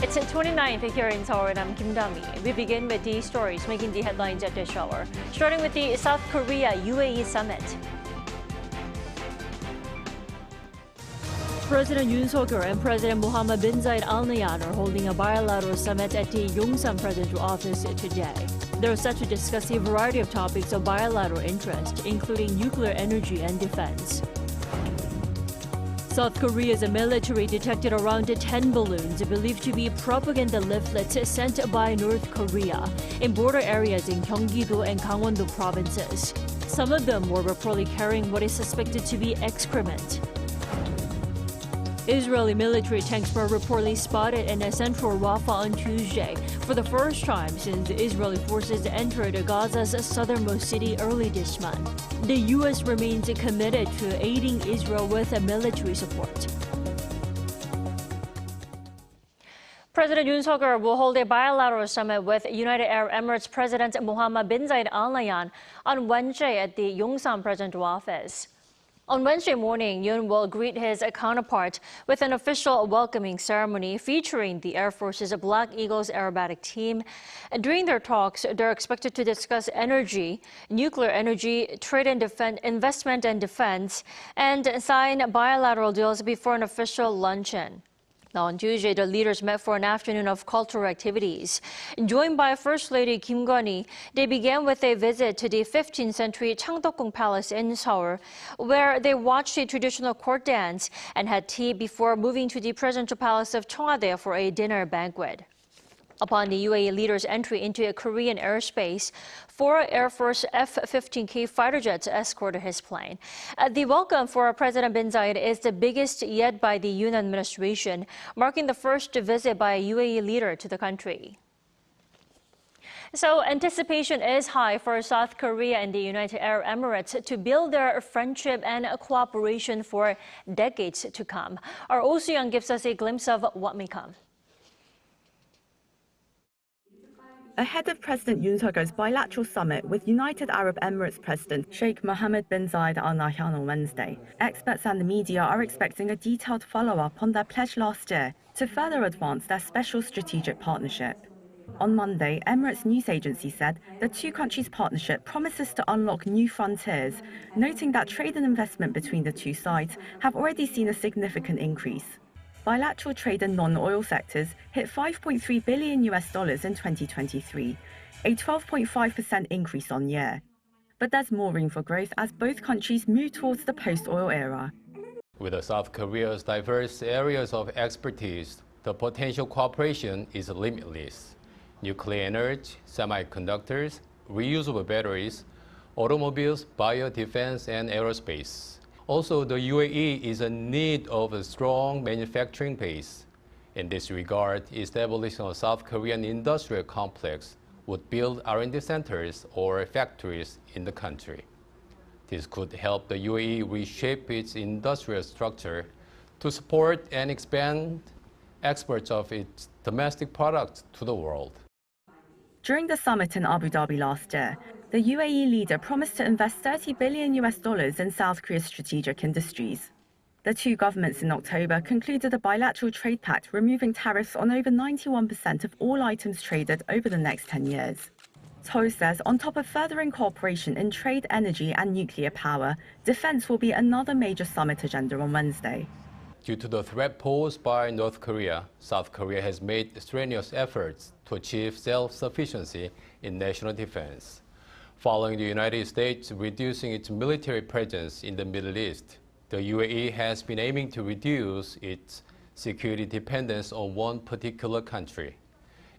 It's the 29th here in Seoul, and I'm Kim Dami. We begin with the stories making the headlines at this hour, starting with the South Korea-UAE summit. President Yoon Suk-yeol and President Mohammed bin Zayed Al Nahyan are holding a bilateral summit at the Yongsan presidential office today. They're set to discuss a variety of topics of bilateral interest, including nuclear energy and defense. South Korea's military detected around 10 balloons believed to be propaganda leaflets sent by North Korea in border areas in Gyeonggi-do and Gangwon-do provinces. Some of them were reportedly carrying what is suspected to be excrement. Israeli military tanks were reportedly spotted in central Rafah on Tuesday for the first time since Israeli forces entered Gaza's southernmost city early this month. The U.S. remains committed to aiding Israel with military support. President Yoon Suk-yeol will hold a bilateral summit with United Arab Emirates President Mohammed bin Zayed Al Nahyan on Wednesday at the Yongsan presidential office. On Wednesday morning, Yoon will greet his counterpart with an official welcoming ceremony featuring the Air Force's Black Eagles aerobatic team. During their talks, they're expected to discuss energy, nuclear energy, trade and investment and defense, and sign bilateral deals before an official luncheon. Now, on Tuesday, the leaders met for an afternoon of cultural activities. Joined by First Lady Kim Kwon-hee, they began with a visit to the 15th century Changdeokgung Palace in Seoul, where they watched a traditional court dance and had tea before moving to the presidential palace of Cheongwadae for a dinner banquet. Upon the UAE leader's entry into Korean airspace, 4 Air Force F-15K fighter jets escorted his plane. The welcome for President bin Zayed is the biggest yet by the Yoon administration, marking the first visit by a UAE leader to the country. So anticipation is high for South Korea and the United Arab Emirates to build their friendship and cooperation for decades to come. Our Oh Soo-young gives us a glimpse of what may come. Ahead of President Yoon Suk-yeol's bilateral summit with United Arab Emirates President Sheikh Mohammed bin Zayed Al Nahyan on Wednesday, experts and the media are expecting a detailed follow-up on their pledge last year to further advance their special strategic partnership. On Monday, Emirates news agency said the two countries' partnership promises to unlock new frontiers, noting that trade and investment between the two sides have already seen a significant increase. Bilateral trade in non-oil sectors hit $5.3 billion in 2023, a 12.5% increase on year. But there's more room for growth as both countries move towards the post-oil era. With South Korea's diverse areas of expertise, the potential cooperation is limitless. Nuclear energy, semiconductors, reusable batteries, automobiles, biodefense, and aerospace. Also, the UAE is in need of a strong manufacturing base. In this regard, establishing a South Korean industrial complex would build R&D centers or factories in the country. This could help the UAE reshape its industrial structure to support and expand exports of its domestic products to the world. During the summit in Abu Dhabi last year, the UAE leader promised to invest $30 billion in South Korea's strategic industries. The two governments in October concluded a bilateral trade pact removing tariffs on over 91% of all items traded over the next 10 years. Seoul says on top of furthering cooperation in trade, energy and nuclear power, defense will be another major summit agenda on Wednesday. Due to the threat posed by North Korea, South Korea has made strenuous efforts to achieve self-sufficiency in national defense. Following the United States reducing its military presence in the Middle East, the UAE has been aiming to reduce its security dependence on one particular country.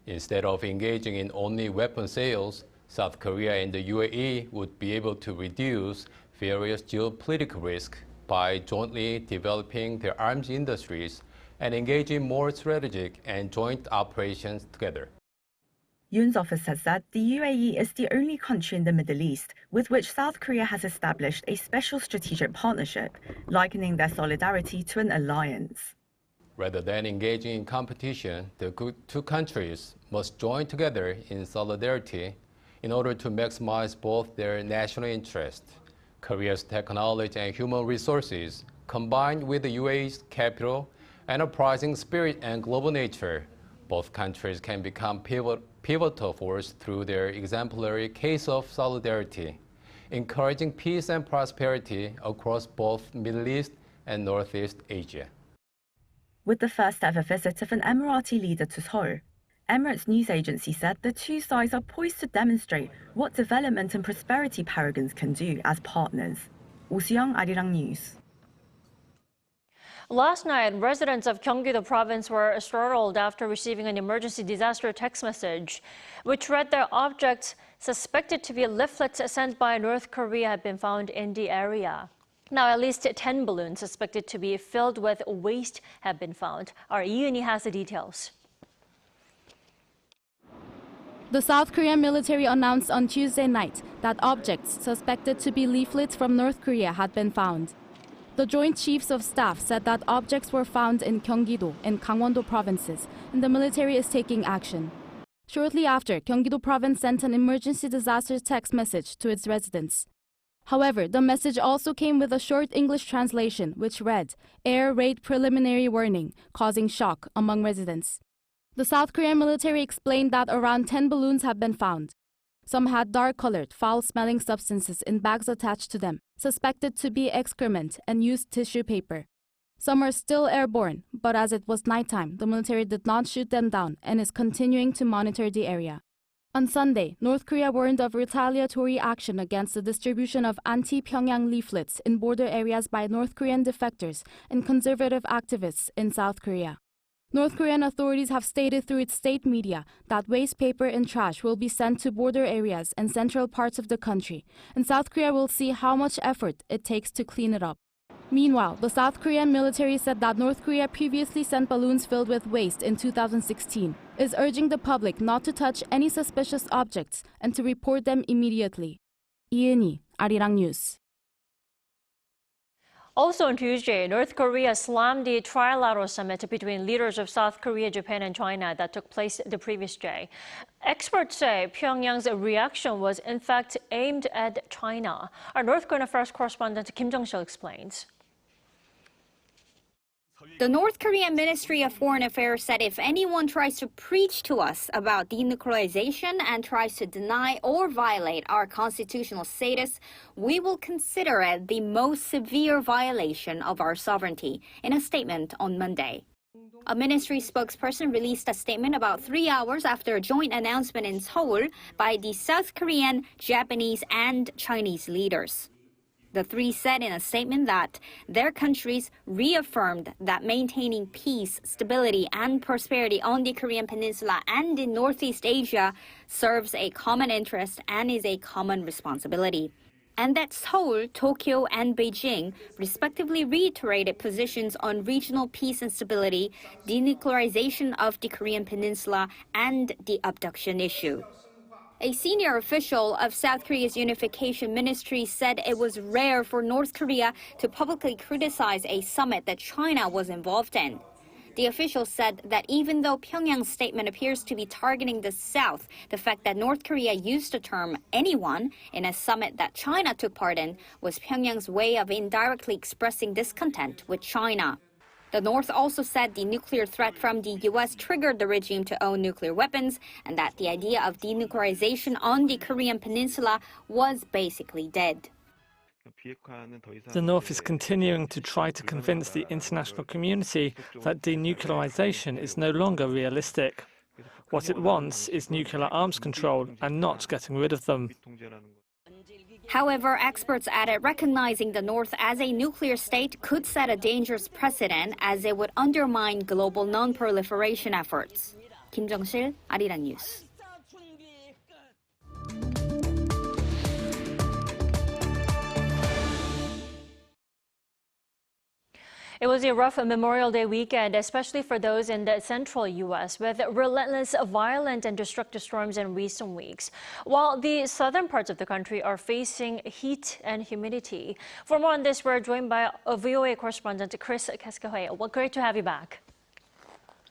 Instead of engaging in only weapon sales, South Korea and the UAE would be able to reduce various geopolitical risks by jointly developing their arms industries and engaging more strategic and joint operations together. Yoon's office has said the UAE is the only country in the Middle East with which South Korea has established a special strategic partnership, likening their solidarity to an alliance. Rather than engaging in competition, the two countries must join together in solidarity in order to maximize both their national interest. Korea's technology and human resources, combined with the UAE's capital, enterprising spirit, and global nature, Both countries can become pivotal force through their exemplary case of solidarity, encouraging peace and prosperity across both Middle East and Northeast Asia. With the first ever visit of an Emirati leader to Seoul, Emirates news agency said the two sides are poised to demonstrate what development and prosperity paragons can do as partners. Seoul, Arirang News. Last night, residents of Gyeonggi-do province were startled after receiving an emergency disaster text message, which read that objects suspected to be leaflets sent by North Korea had been found in the area. Now, at least 10 balloons suspected to be filled with waste have been found. Our Iuni has the details. The South Korean military announced on Tuesday night that objects suspected to be leaflets from North Korea had been found. The Joint Chiefs of Staff said that objects were found in Gyeonggi-do and Gangwon-do provinces, and the military is taking action. Shortly after, Gyeonggi-do province sent an emergency disaster text message to its residents. However, the message also came with a short English translation which read, "Air raid preliminary warning, causing shock among residents." The South Korean military explained that around 10 balloons have been found. Some had dark-colored, foul-smelling substances in bags attached to them, suspected to be excrement and used tissue paper. Some are still airborne, but as it was nighttime, the military did not shoot them down and is continuing to monitor the area. On Sunday, North Korea warned of retaliatory action against the distribution of anti-Pyongyang leaflets in border areas by North Korean defectors and conservative activists in South Korea. North Korean authorities have stated through its state media that waste paper and trash will be sent to border areas and central parts of the country, and South Korea will see how much effort it takes to clean it up. Meanwhile, the South Korean military said that North Korea previously sent balloons filled with waste in 2016, is urging the public not to touch any suspicious objects and to report them immediately. 이은희, Arirang News. Also on Tuesday, North Korea slammed the trilateral summit between leaders of South Korea, Japan, and China that took place the previous day. Experts say Pyongyang's reaction was in fact aimed at China. Our North Korean Affairs correspondent Kim Jong-sil explains. The North Korean Ministry of Foreign Affairs said if anyone tries to preach to us about denuclearization and tries to deny or violate our constitutional status, we will consider it the most severe violation of our sovereignty, in a statement on Monday. A ministry spokesperson released a statement about 3 hours after a joint announcement in Seoul by the South Korean, Japanese, and Chinese leaders. The three said in a statement that their countries reaffirmed that maintaining peace, stability, and prosperity on the Korean Peninsula and in Northeast Asia serves a common interest and is a common responsibility. And that Seoul, Tokyo, and Beijing respectively reiterated positions on regional peace and stability, denuclearization of the Korean Peninsula, and the abduction issue. A senior official of South Korea's unification ministry said it was rare for North Korea to publicly criticize a summit that China was involved in. The official said that even though Pyongyang's statement appears to be targeting the South, the fact that North Korea used the term anyone in a summit that China took part in was Pyongyang's way of indirectly expressing discontent with China. The North also said the nuclear threat from the U.S. triggered the regime to own nuclear weapons and that the idea of denuclearization on the Korean Peninsula was basically dead. The North is continuing to try to convince the international community that denuclearization is no longer realistic. What it wants is nuclear arms control and not getting rid of them. However, experts added recognizing the North as a nuclear state could set a dangerous precedent as it would undermine global non-proliferation efforts. Kim Jong-sil, Arirang News. It was a rough Memorial Day weekend, especially for those in the central U.S., with relentless, violent, and destructive storms in recent weeks, while the southern parts of the country are facing heat and humidity. For more on this, we're joined by VOA correspondent Chris Cascahoy. Well, great to have you back.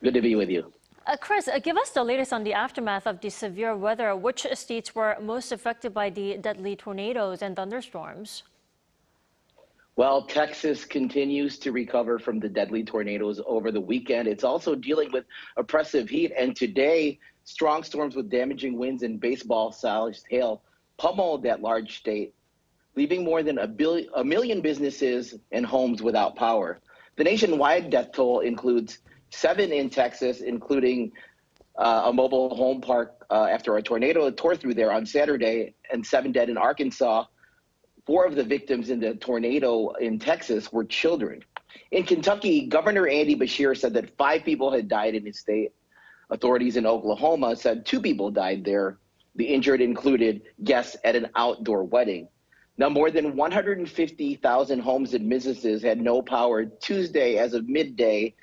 Good to be with you. Chris, give us the latest on the aftermath of the severe weather. Which states were most affected by the deadly tornadoes and thunderstorms? Well, Texas continues to recover from the deadly tornadoes over the weekend. It's also dealing with oppressive heat. And today, strong storms with damaging winds and baseball-sized hail pummeled that large state, leaving more than a million businesses and homes without power. The nationwide death toll includes 7 in Texas, including a mobile home park after a tornado tore through there on Saturday, and 7 dead in Arkansas. 4 of the victims in the tornado in Texas were children. In Kentucky, Governor Andy Beshear said that 5 people had died in his state. Authorities in Oklahoma said 2 people died there. The injured included guests at an outdoor wedding. Now, more than 150,000 homes and businesses had no power Tuesday as of midday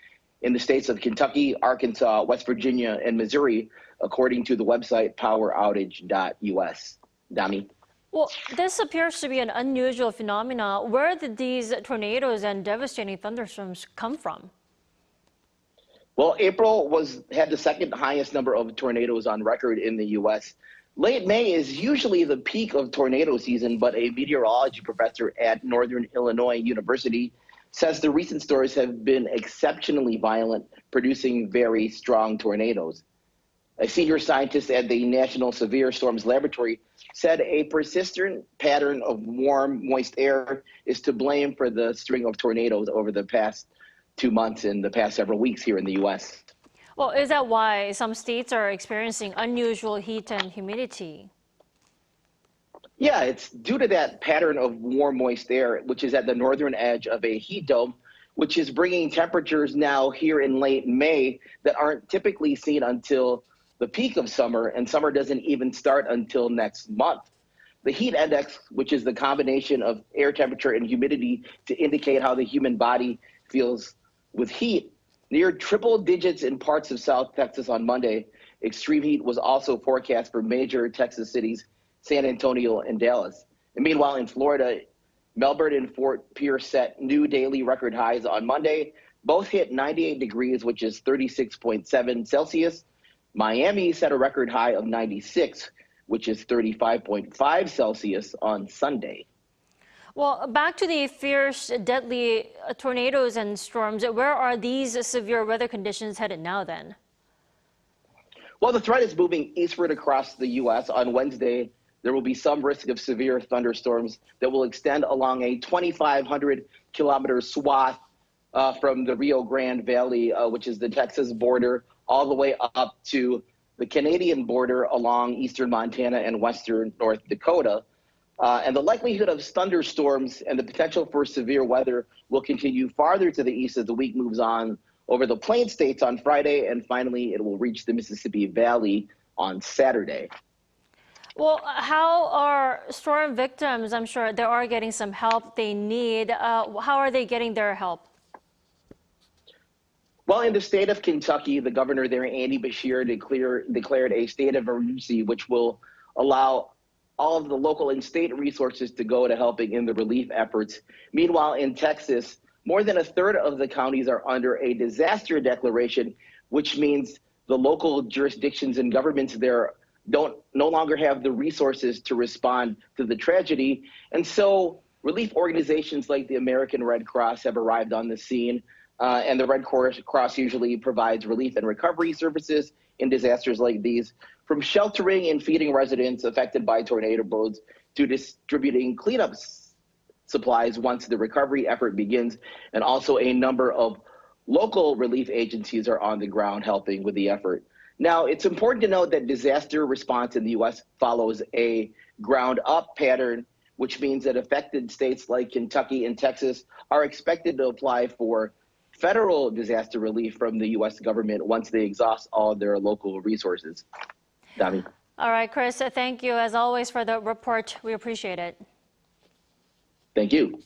in the states of Kentucky, Arkansas, West Virginia, and Missouri, according to the website poweroutage.us. Dami? Well, this appears to be an unusual phenomenon. Where did these tornadoes and devastating thunderstorms come from? Well, April had the second highest number of tornadoes on record in the U.S. Late May is usually the peak of tornado season, but a meteorology professor at Northern Illinois University says the recent storms have been exceptionally violent, producing very strong tornadoes. A senior scientist at the National Severe Storms Laboratory said a persistent pattern of warm, moist air is to blame for the string of tornadoes over the past 2 months and the past several weeks here in the U.S. Well, is that why some states are experiencing unusual heat and humidity? Yeah, it's due to that pattern of warm, moist air, which is at the northern edge of a heat dome, which is bringing temperatures now here in late May that aren't typically seen until the peak of summer, and summer doesn't even start until next month. The heat index, which is the combination of air temperature and humidity to indicate how the human body feels with heat, neared triple digits in parts of South Texas on Monday. Extreme heat was also forecast for major Texas cities, San Antonio and Dallas. And meanwhile, in Florida, Melbourne and Fort Pierce set new daily record highs on Monday. Both hit 98 degrees, which is 36.7 Celsius. Miami set a record high of 96, which is 35.5 Celsius on Sunday. Well, back to the fierce, deadly tornadoes and storms. Where are these severe weather conditions headed now then? Well, the threat is moving eastward across the U.S. On Wednesday, there will be some risk of severe thunderstorms that will extend along a 2,500-kilometer swath from the Rio Grande Valley, which is the Texas border, all the way up to the Canadian border along eastern Montana and western North Dakota. And the likelihood of thunderstorms and the potential for severe weather will continue farther to the east as the week moves on over the Plain States on Friday, and finally it will reach the Mississippi Valley on Saturday. Well, how are storm victims? I'm sure they are getting some help they need. How are they getting their help? Well, in the state of Kentucky, the governor there, Andy Beshear, declared a state of emergency, which will allow all of the local and state resources to go to helping in the relief efforts. Meanwhile, in Texas, more than a third of the counties are under a disaster declaration, which means the local jurisdictions and governments there no longer have the resources to respond to the tragedy. And so relief organizations like the American Red Cross have arrived on the scene. And the Red Cross usually provides relief and recovery services in disasters like these, from sheltering and feeding residents affected by tornadoes to distributing cleanup supplies once the recovery effort begins. And also a number of local relief agencies are on the ground helping with the effort. Now, it's important to note that disaster response in the U.S. follows a ground-up pattern, which means that affected states like Kentucky and Texas are expected to apply for federal disaster relief from the U.S. government once they exhaust all their local resources. Dami. All right, Chris, thank you as always for the report. We appreciate it. Thank you.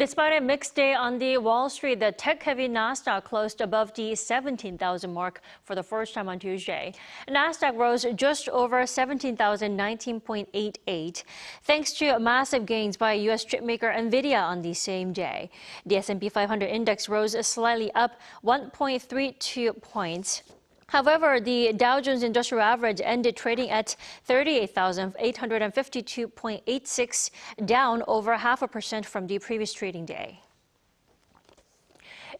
Despite a mixed day on the Wall Street, the tech-heavy Nasdaq closed above the 17,000 mark for the first time on Tuesday. Nasdaq rose just over 17,019.88, thanks to massive gains by U.S. chipmaker Nvidia on the same day. The S&P 500 index rose slightly up 1.32 points. However, the Dow Jones Industrial Average ended trading at 38,852.86, down over 0.5% from the previous trading day.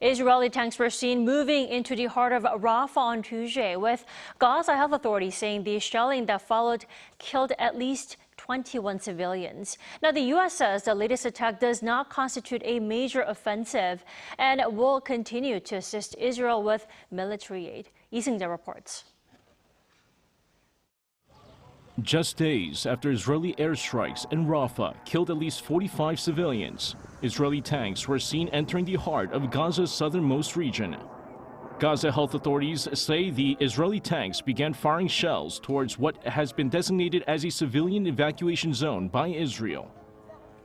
Israeli tanks were seen moving into the heart of Rafah on Tuesday, with Gaza health authorities saying the shelling that followed killed at least 21 civilians. Now, the U.S. says the latest attack does not constitute a major offensive and will continue to assist Israel with military aid. Lee reports. Just days after Israeli airstrikes in Rafah killed at least 45 civilians, Israeli tanks were seen entering the heart of Gaza's southernmost region. Gaza health authorities say the Israeli tanks began firing shells towards what has been designated as a civilian evacuation zone by Israel.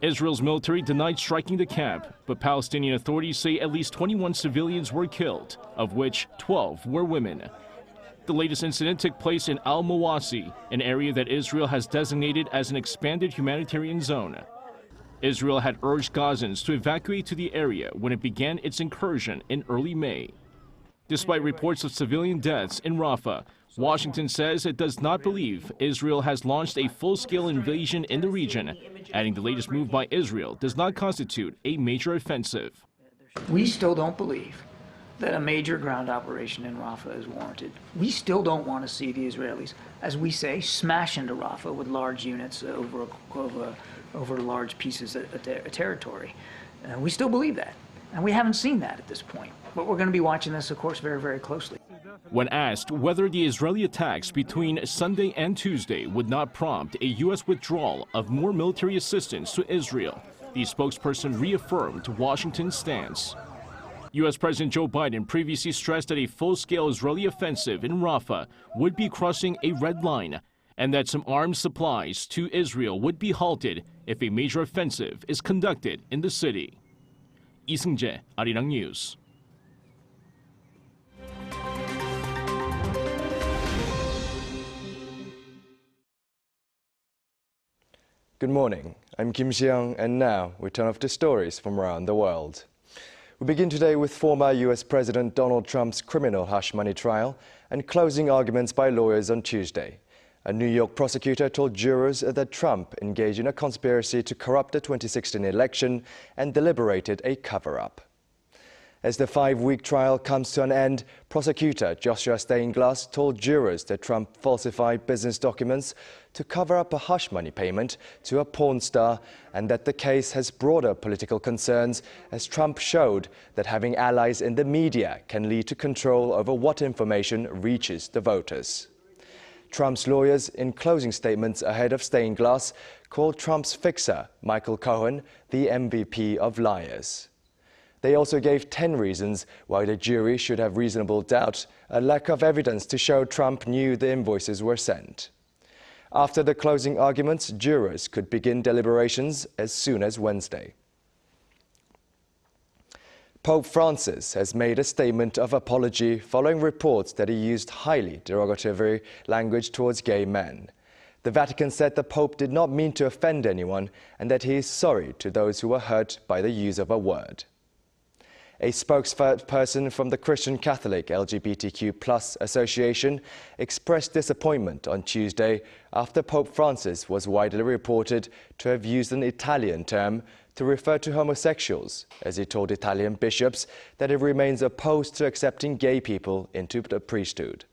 Israel's military denied striking the camp, but Palestinian authorities say at least 21 civilians were killed, of which 12 were women. The latest incident took place in Al-Mawasi, an area that Israel has designated as an expanded humanitarian zone. Israel had urged Gazans to evacuate to the area when it began its incursion in early May. Despite reports of civilian deaths in Rafah, Washington says it does not believe Israel has launched a full-scale invasion in the region, adding the latest move by Israel does not constitute a major offensive. We still don't believe that a major ground operation in Rafah is warranted. We still don't want to see the Israelis, as we say, smash into Rafah with large units over large pieces of territory. We still believe that, and we haven't seen that at this point. But we're going to be watching this, of course, very, very closely. When asked whether the Israeli attacks between Sunday and Tuesday would not prompt a U.S. withdrawal of more military assistance to Israel, the spokesperson reaffirmed Washington's stance. U.S. President Joe Biden previously stressed that a full-scale Israeli offensive in Rafah would be crossing a red line and that some arms supplies to Israel would be halted if a major offensive is conducted in the city. Lee Seung-jae, Arirang News. Good morning, I'm Kim Si-young, and now we turn off to stories from around the world. We begin today with former U.S. President Donald Trump's criminal hush money trial and closing arguments by lawyers on Tuesday. A New York prosecutor told jurors that Trump engaged in a conspiracy to corrupt the 2016 election and deliberated a cover-up. As the 5-week trial comes to an end, prosecutor Joshua Steinglass told jurors that Trump falsified business documents to cover up a hush money payment to a porn star and that the case has broader political concerns as Trump showed that having allies in the media can lead to control over what information reaches the voters. Trump's lawyers, in closing statements ahead of Steinglass, called Trump's fixer, Michael Cohen, the MVP of liars. They also gave 10 reasons why the jury should have reasonable doubt, a lack of evidence to show Trump knew the invoices were sent. After the closing arguments, jurors could begin deliberations as soon as Wednesday. Pope Francis has made a statement of apology following reports that he used highly derogatory language towards gay men. The Vatican said the Pope did not mean to offend anyone and that he is sorry to those who were hurt by the use of a word. A spokesperson from the Christian Catholic LGBTQ+ Association expressed disappointment on Tuesday after Pope Francis was widely reported to have used an Italian term to refer to homosexuals, as he told Italian bishops that he remains opposed to accepting gay people into the priesthood.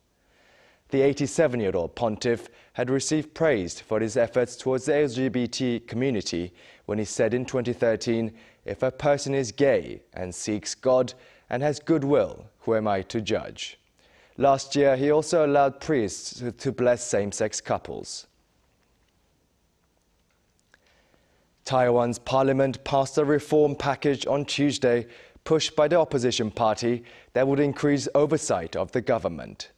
The 87-year-old pontiff had received praise for his efforts towards the LGBT community when he said in 2013, "If a person is gay and seeks God and has goodwill, who am I to judge?" Last year, he also allowed priests to bless same-sex couples. Taiwan's parliament passed a reform package on Tuesday, pushed by the opposition party, that would increase oversight of the government.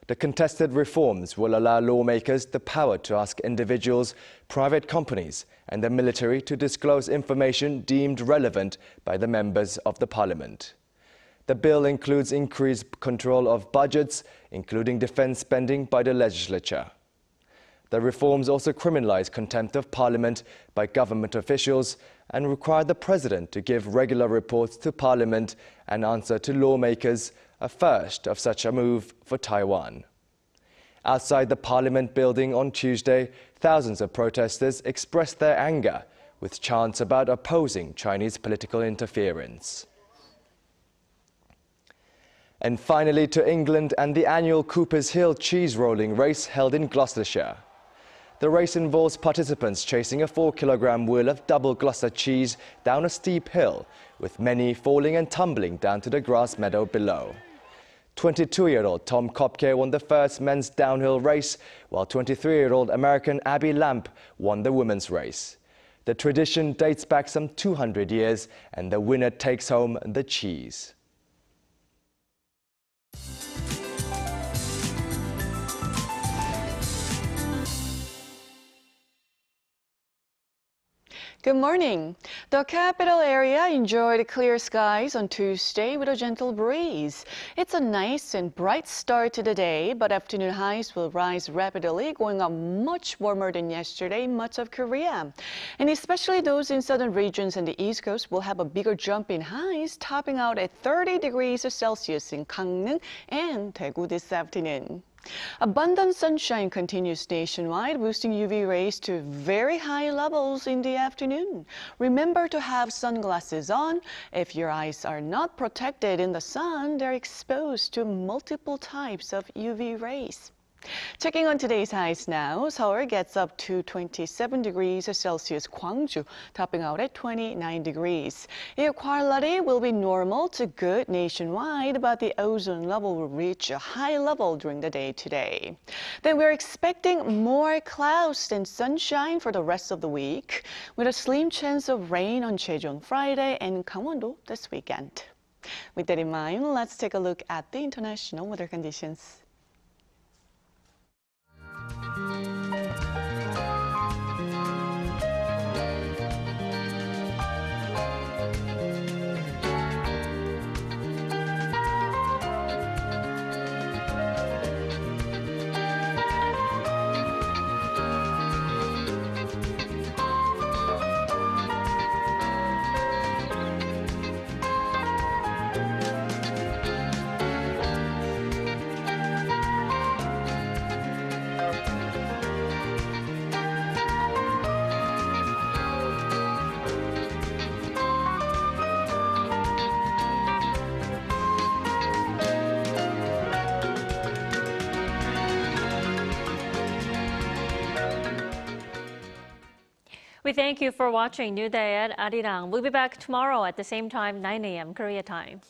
The contested reforms will allow lawmakers the power to ask individuals, private companies and the military to disclose information deemed relevant by the members of the parliament. The bill includes increased control of budgets, including defense spending by the legislature. The reforms also criminalize contempt of parliament by government officials and require the president to give regular reports to parliament and answer to lawmakers, a first of such a move for Taiwan. Outside the parliament building on Tuesday, thousands of protesters expressed their anger with chants about opposing Chinese political interference. And finally to England and the annual Cooper's Hill cheese rolling race held in Gloucestershire. The race involves participants chasing a 4-kilogram wheel of double Gloucester cheese down a steep hill, with many falling and tumbling down to the grass meadow below. 22-year-old Tom Kopke won the first men's downhill race, while 23-year-old American Abby Lamp won the women's race. The tradition dates back some 200 years, and the winner takes home the cheese. Good morning. The capital area enjoyed clear skies on Tuesday with a gentle breeze. It's a nice and bright start to the day, but afternoon highs will rise rapidly, going up much warmer than yesterday in much of Korea. And especially those in southern regions and the East Coast will have a bigger jump in highs, topping out at 30 degrees Celsius in Gangneung and Daegu this afternoon. Abundant sunshine continues nationwide, boosting UV rays to very high levels in the afternoon. Remember to have sunglasses on. If your eyes are not protected in the sun, they're exposed to multiple types of UV rays. Checking on today's highs now, Seoul gets up to 27 degrees Celsius, Gwangju topping out at 29 degrees. Air quality will be normal to good nationwide, but the ozone level will reach a high level during the day today. Then we're expecting more clouds than sunshine for the rest of the week, with a slim chance of rain on Jeju on Friday and Gangwon-do this weekend. With that in mind, let's take a look at the international weather conditions. We thank you for watching New Day at Arirang. We'll be back tomorrow at the same time, 9 a.m. Korea time.